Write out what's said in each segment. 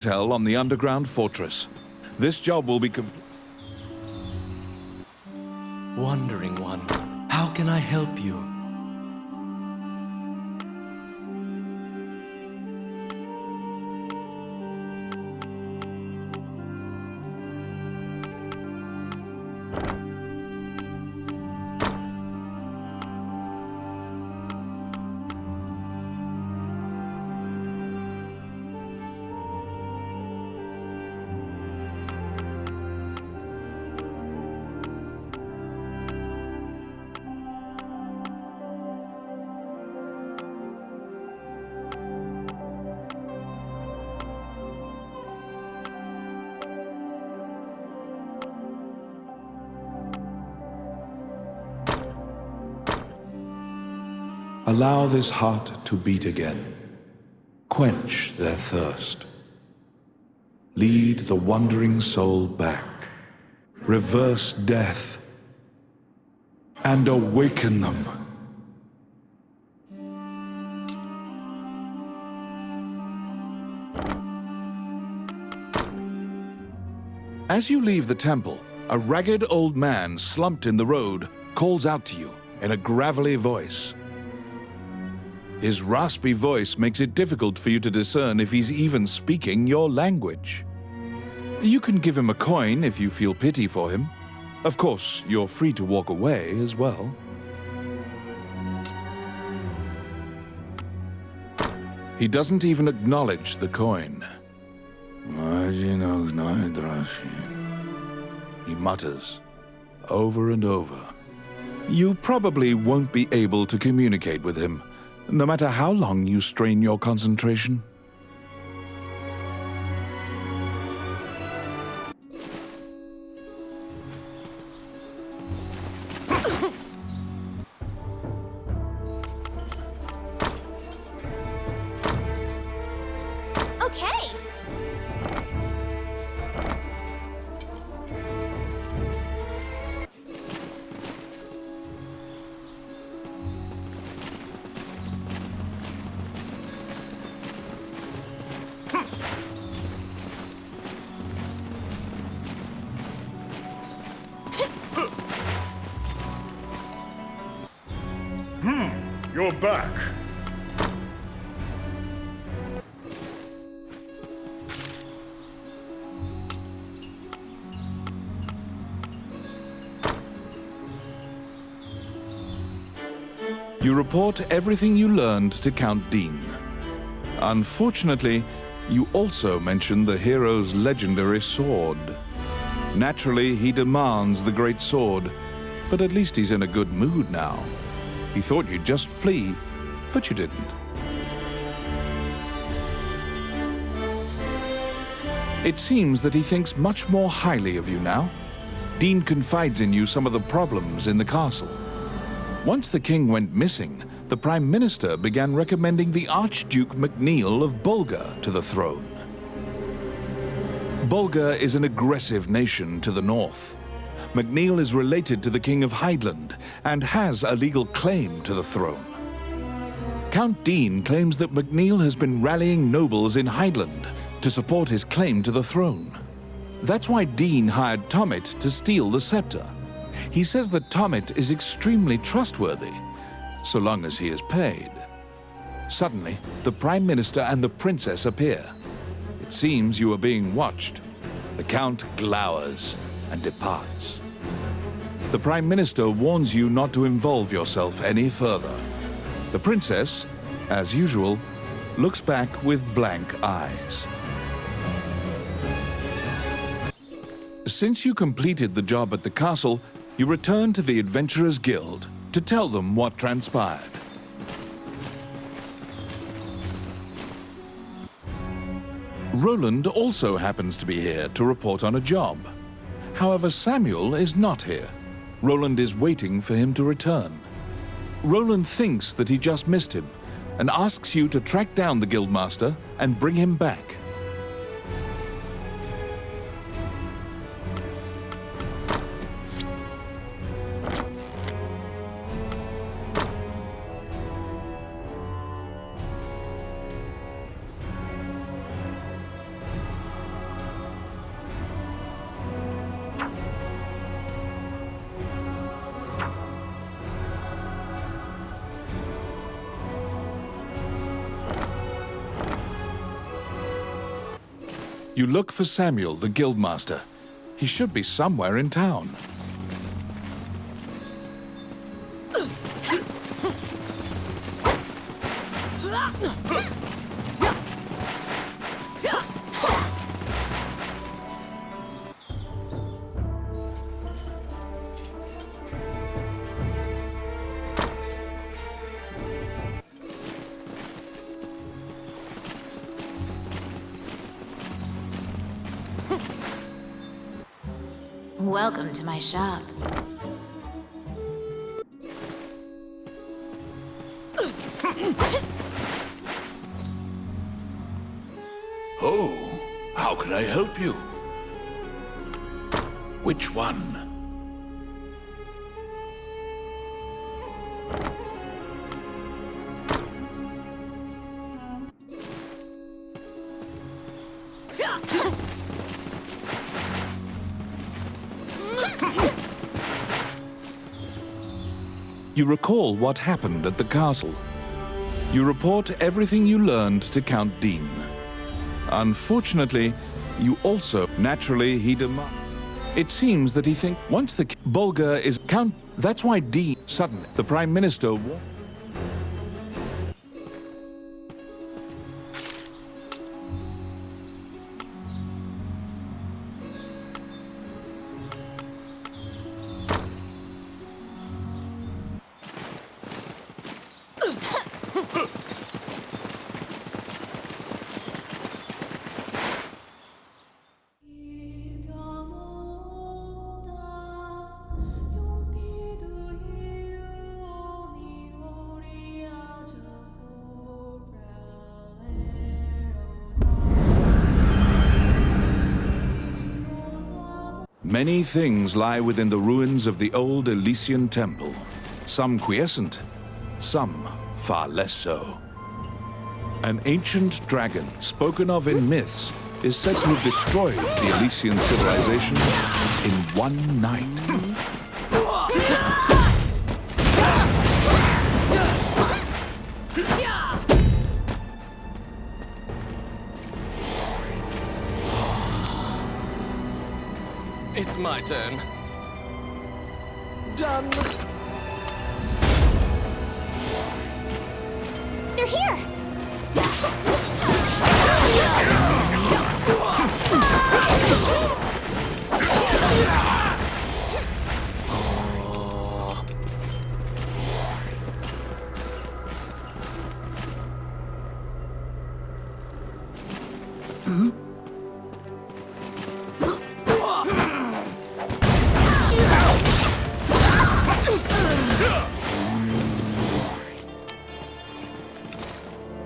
Hotel on the underground fortress. This job will be Wandering One, how can I help you? Allow this heart to beat again. Quench their thirst. Lead the wandering soul back. Reverse death. And awaken them. As you leave the temple, a ragged old man slumped in the road calls out to you in a gravelly voice. His raspy voice makes it difficult for you to discern if he's even speaking your language. You can give him a coin if you feel pity for him. Of course, you're free to walk away as well. He doesn't even acknowledge the coin. He mutters, over and over. You probably won't be able to communicate with him, no matter how long you strain your concentration. Okay. You're back. You report everything you learned to Count Dean. Unfortunately, you also mention the hero's legendary sword. Naturally, he demands the great sword, but at least he's in a good mood now. He thought you'd just flee, but you didn't. It seems that he thinks much more highly of you now. Dean confides in you some of the problems in the castle. Once the king went missing, the Prime Minister began recommending the Archduke MacNeil of Bulgar to the throne. Bulgar is an aggressive nation to the north. MacNeil is related to the King of Highland and has a legal claim to the throne. Count Dean claims that MacNeil has been rallying nobles in Highland to support his claim to the throne. That's why Dean hired Tommet to steal the scepter. He says that Tommet is extremely trustworthy, so long as he is paid. Suddenly, the Prime Minister and the Princess appear. It seems you are being watched. The Count glowers and departs. The Prime Minister warns you not to involve yourself any further. The Princess, as usual, looks back with blank eyes. Since you completed the job at the castle, you return to the Adventurers Guild to tell them what transpired. Roland also happens to be here to report on a job. However, Samuel is not here. Roland is waiting for him to return. Roland thinks that he just missed him and asks you to track down the Guildmaster and bring him back. You look for Samuel, the guildmaster. He should be somewhere in town. Welcome to my shop. Oh, how can I help you? Which one? You recall what happened at the castle. You report everything you learned to Count Dean. Unfortunately, you also, naturally, he demands. It seems that he thinks once the Bulgar is Count, that's why Dean, suddenly, the Prime Minister. Many things lie within the ruins of the old Elysian temple. Some quiescent, some far less so. An ancient dragon, spoken of in myths, is said to have destroyed the Elysian civilization in one night. It's my turn. Done. They're here!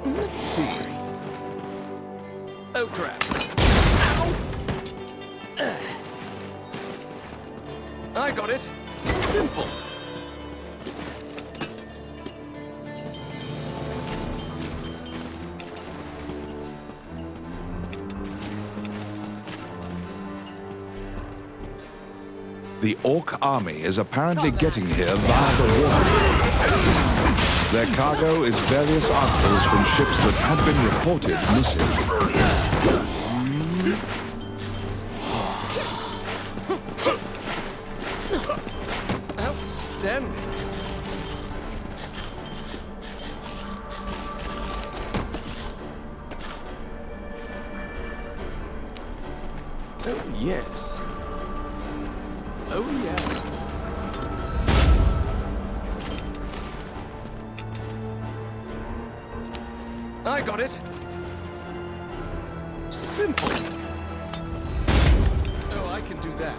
Let's see. Oh, crap. Ow! I got it. Simple. The Orc army is apparently getting here via the water. Their cargo is various articles from ships that had been reported missing. Outstanding. Oh, yes. Oh, yeah. I got it. Simple. Oh, I can do that.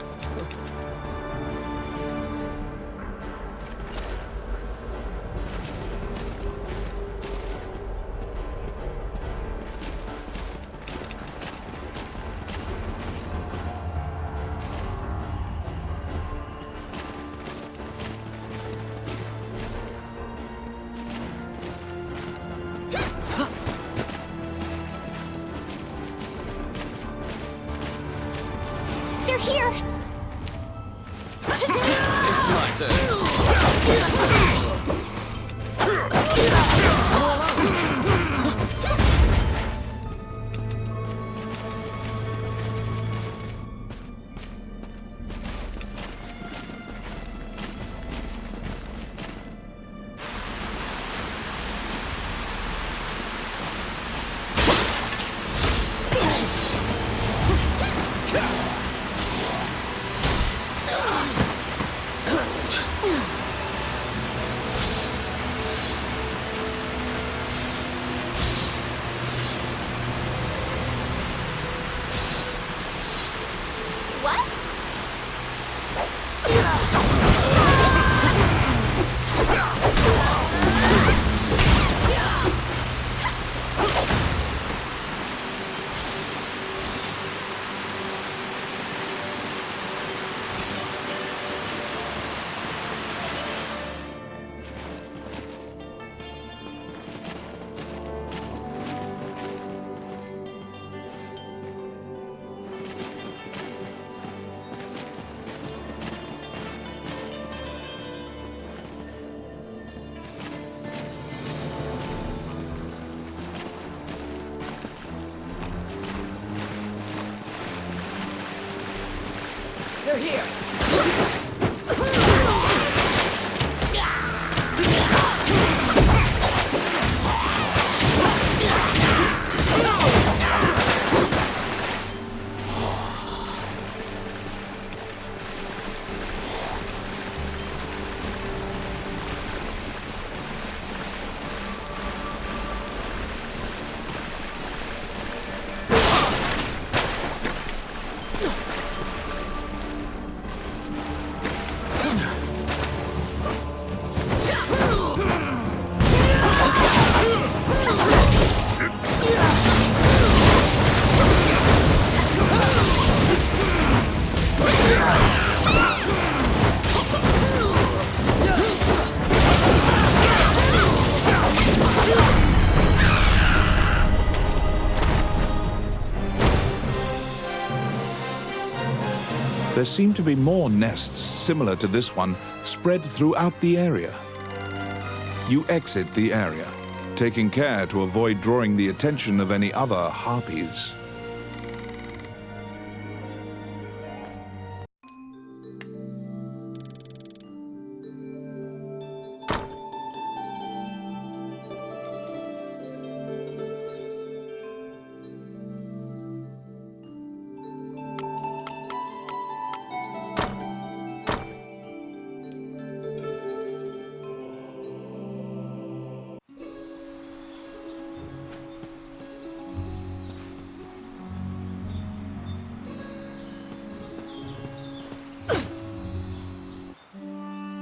They're here! It's my turn. They're here! There seem to be more nests similar to this one spread throughout the area. You exit the area, taking care to avoid drawing the attention of any other harpies.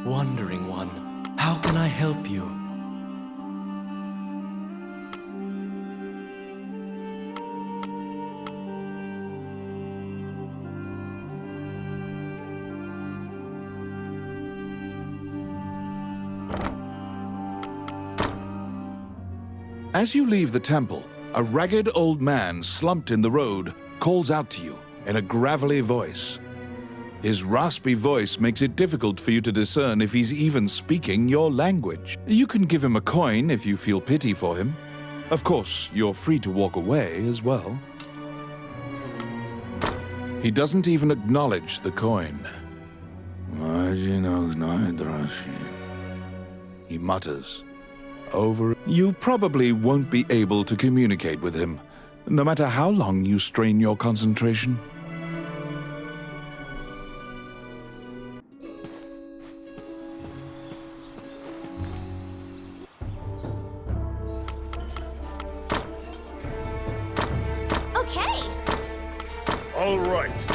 Wandering one, how can I help you? As you leave the temple, a ragged old man slumped in the road calls out to you in a gravelly voice. His raspy voice makes it difficult for you to discern if he's even speaking your language. You can give him a coin if you feel pity for him. Of course, you're free to walk away as well. He doesn't even acknowledge the coin. He mutters. Over. You probably won't be able to communicate with him, no matter how long you strain your concentration. Okay. All right.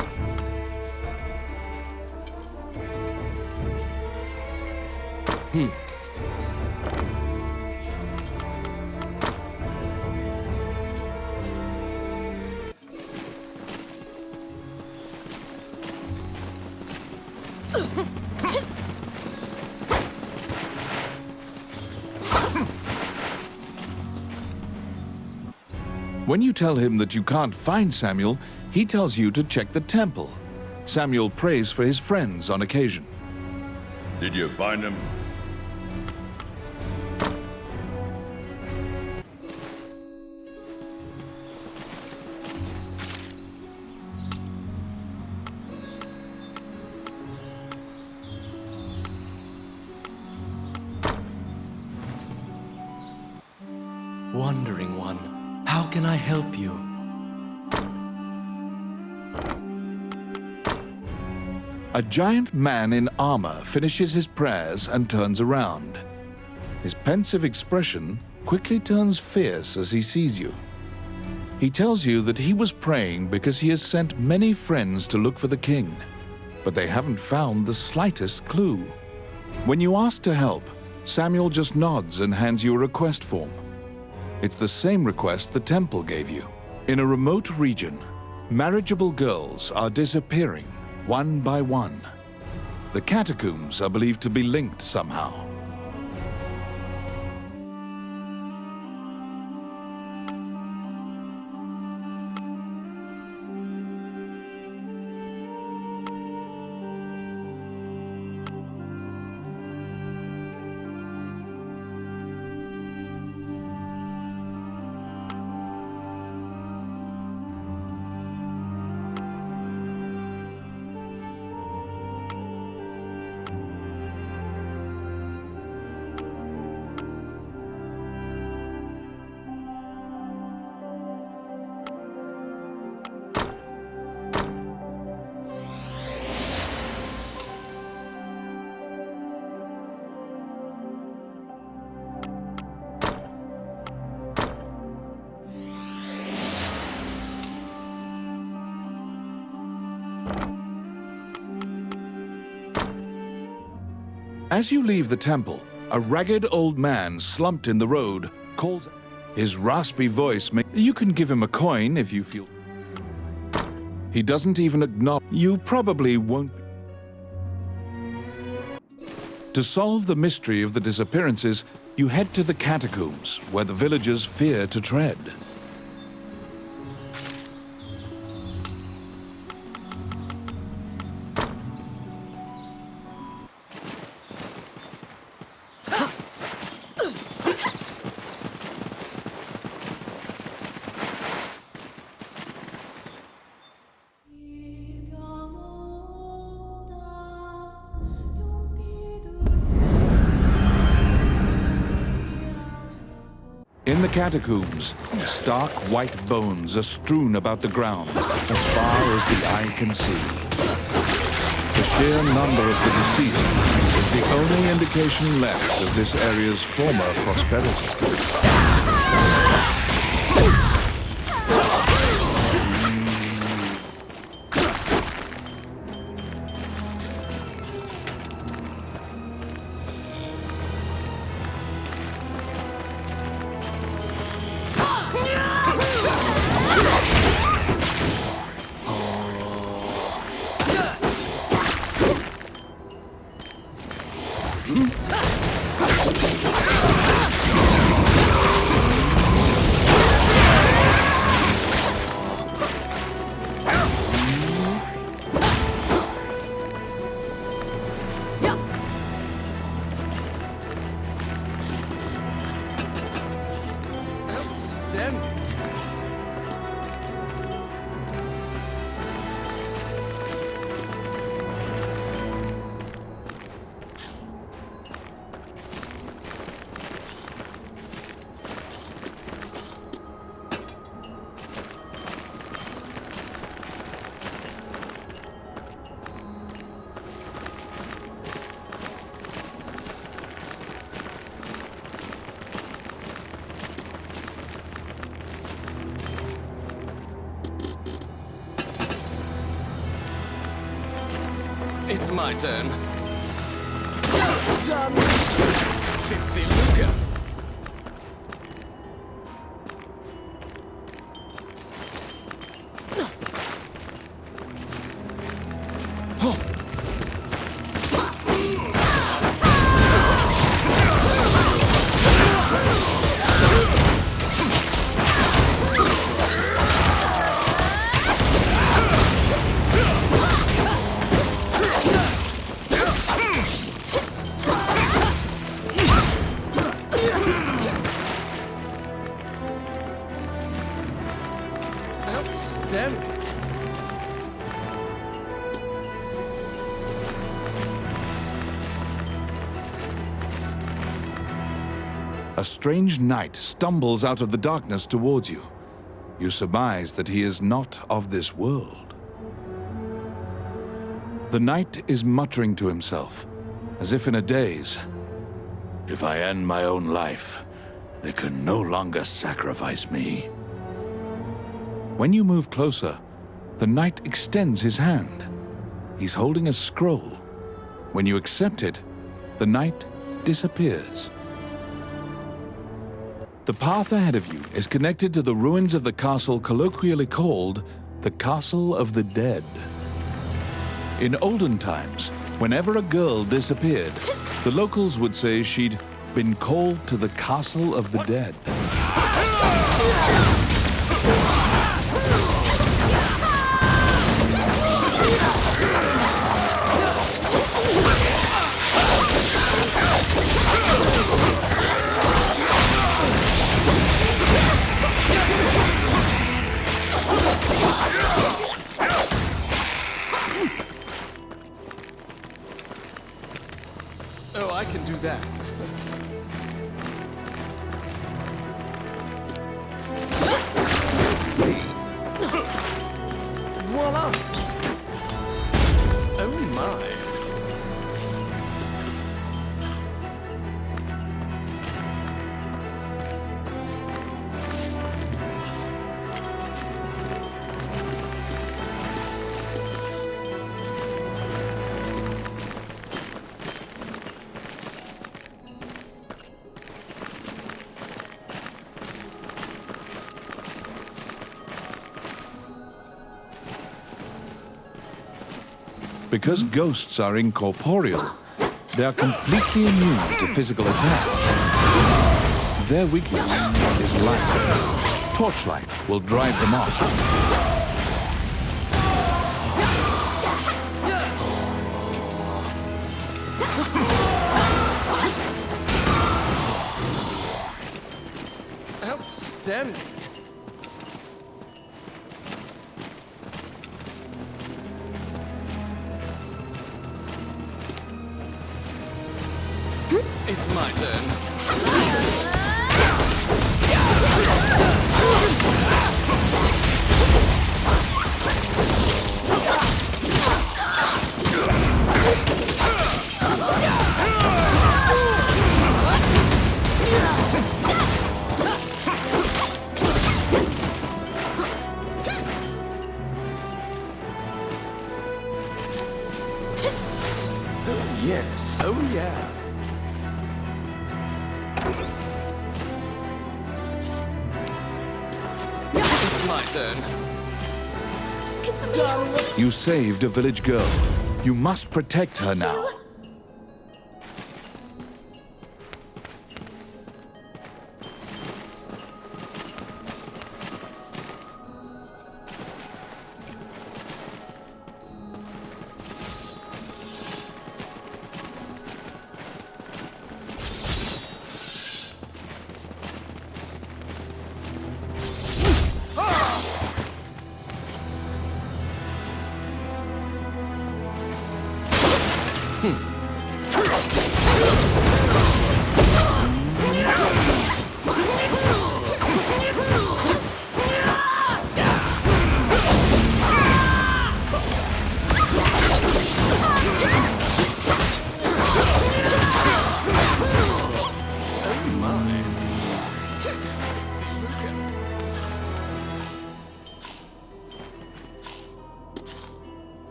When you tell him that you can't find Samuel, he tells you to check the temple. Samuel prays for his friends on occasion. Did you find him? Wandering one, how can I help you? A giant man in armor finishes his prayers and turns around. His pensive expression quickly turns fierce as he sees you. He tells you that he was praying because he has sent many friends to look for the king, but they haven't found the slightest clue. When you ask to help, Samuel just nods and hands you a request form. It's the same request the temple gave you. In a remote region, marriageable girls are disappearing one by one. The catacombs are believed to be linked somehow. As you leave the temple, a ragged old man slumped in the road calls. His raspy voice you can give him a coin if you feel. He doesn't even acknowledge. You probably won't. To solve the mystery of the disappearances, you head to the Catacombs, where the villagers fear to tread. In the catacombs, stark white bones are strewn about the ground as far as the eye can see. The sheer number of the deceased is the only indication left of this area's former prosperity. It's my turn. Done. 50 Luca. Outstanding. A strange knight stumbles out of the darkness towards you. You surmise that he is not of this world. The knight is muttering to himself, as if in a daze. If I end my own life, they can no longer sacrifice me. When you move closer, the knight extends his hand. He's holding a scroll. When you accept it, the knight disappears. The path ahead of you is connected to the ruins of the castle colloquially called the Castle of the Dead. In olden times, whenever a girl disappeared, the locals would say she'd been called to the Castle of the Dead. Oh, I can do that. Let's see. Voila! Oh my. Because ghosts are incorporeal, they are completely immune to physical attacks. Their weakness is light. Torchlight will drive them off. Outstanding. It's my turn. Oh, yes. Oh, yeah. It's my turn. Can somebody help me? You saved a village girl. You must protect her now.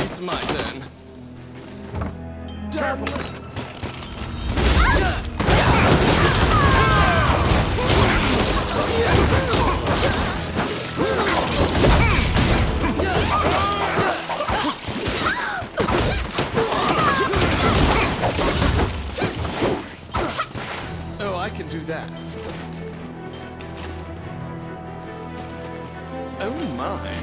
It's my turn. Careful. Oh, I can do that. Oh my.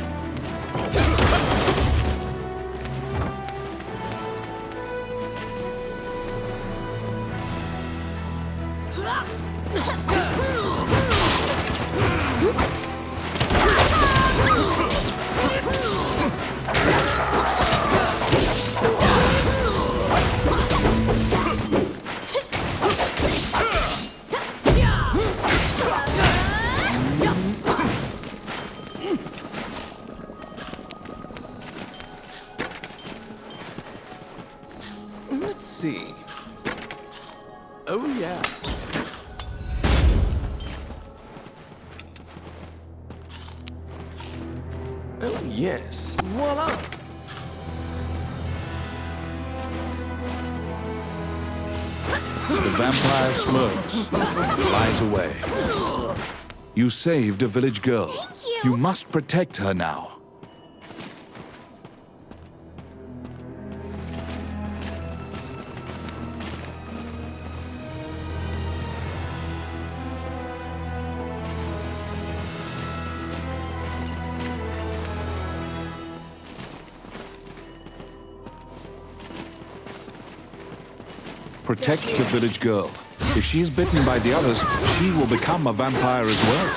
Let's see. Oh, yeah. Oh, yes. Voila! The vampire smirks and flies away. You saved a village girl. Thank you. You must protect her now. Protect the village girl. If she is bitten by the others, she will become a vampire as well.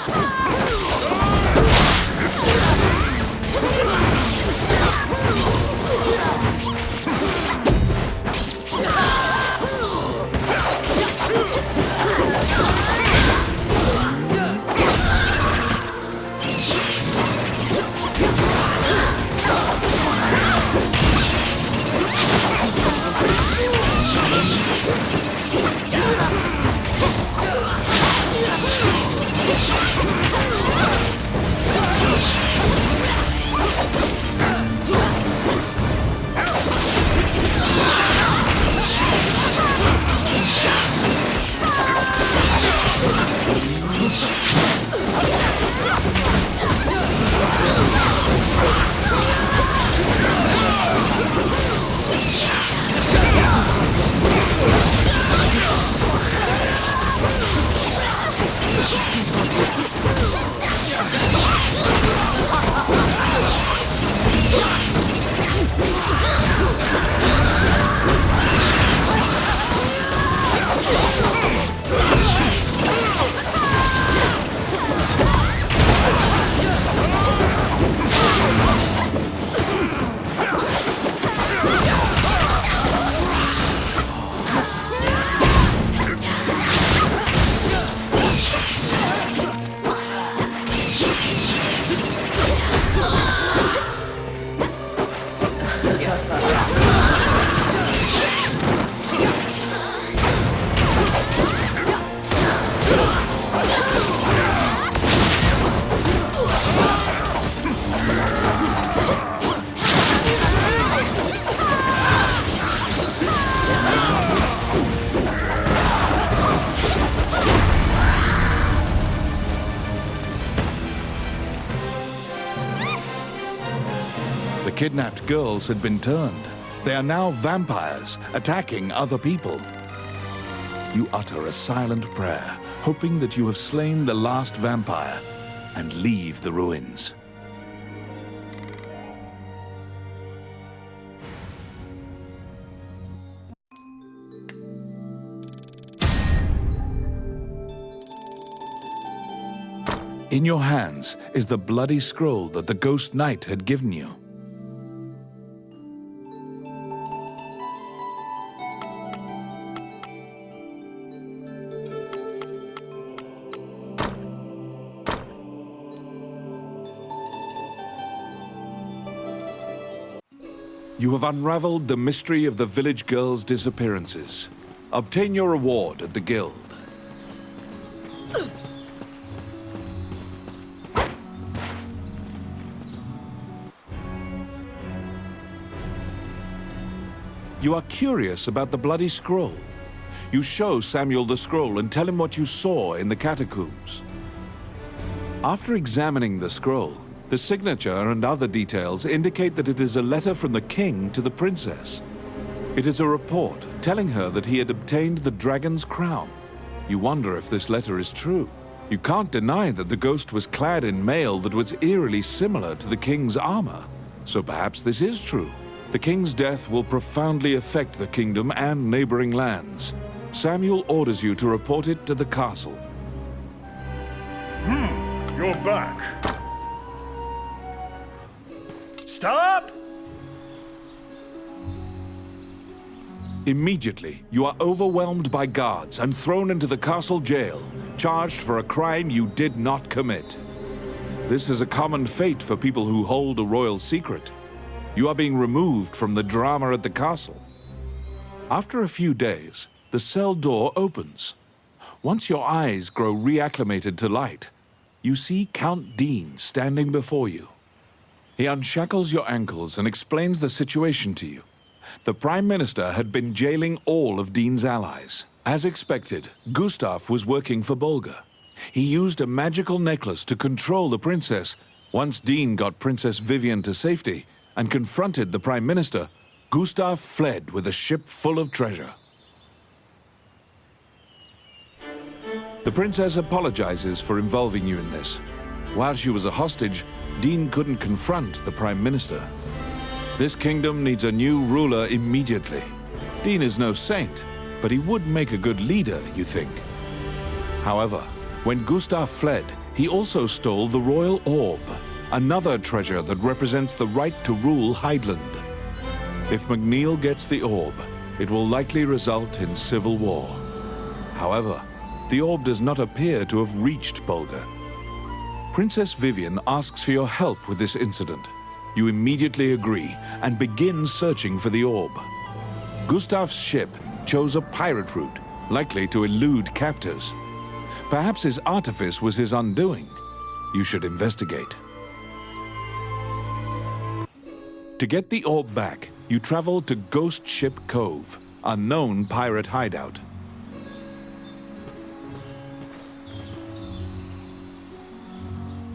The kidnapped girls had been turned. They are now vampires, attacking other people. You utter a silent prayer, hoping that you have slain the last vampire, and leave the ruins. In your hands is the bloody scroll that the Ghost Knight had given you. You have unraveled the mystery of the village girls' disappearances. Obtain your reward at the guild. You are curious about the bloody scroll. You show Samuel the scroll and tell him what you saw in the catacombs. After examining the scroll, the signature and other details indicate that it is a letter from the king to the princess. It is a report telling her that he had obtained the dragon's crown. You wonder if this letter is true. You can't deny that the ghost was clad in mail that was eerily similar to the king's armor. So perhaps this is true. The king's death will profoundly affect the kingdom and neighboring lands. Samuel orders you to report it to the castle. You're back. Stop! Immediately, you are overwhelmed by guards and thrown into the castle jail, charged for a crime you did not commit. This is a common fate for people who hold a royal secret. You are being removed from the drama at the castle. After a few days, the cell door opens. Once your eyes grow reacclimated to light, you see Count Dean standing before you. He unshackles your ankles and explains the situation to you. The Prime Minister had been jailing all of Dean's allies. As expected, Gustav was working for Bolga. He used a magical necklace to control the princess. Once Dean got Princess Vivian to safety and confronted the Prime Minister, Gustav fled with a ship full of treasure. The princess apologizes for involving you in this. While she was a hostage, Dean couldn't confront the Prime Minister. This kingdom needs a new ruler immediately. Dean is no saint, but he would make a good leader, you think. However, when Gustav fled, he also stole the royal orb, another treasure that represents the right to rule Heidland. If McNeil gets the orb, it will likely result in civil war. However, the orb does not appear to have reached Bulgar. Princess Vivian asks for your help with this incident. You immediately agree and begin searching for the orb. Gustav's ship chose a pirate route, likely to elude captors. Perhaps his artifice was his undoing. You should investigate. To get the orb back, you travel to Ghost Ship Cove, a known pirate hideout.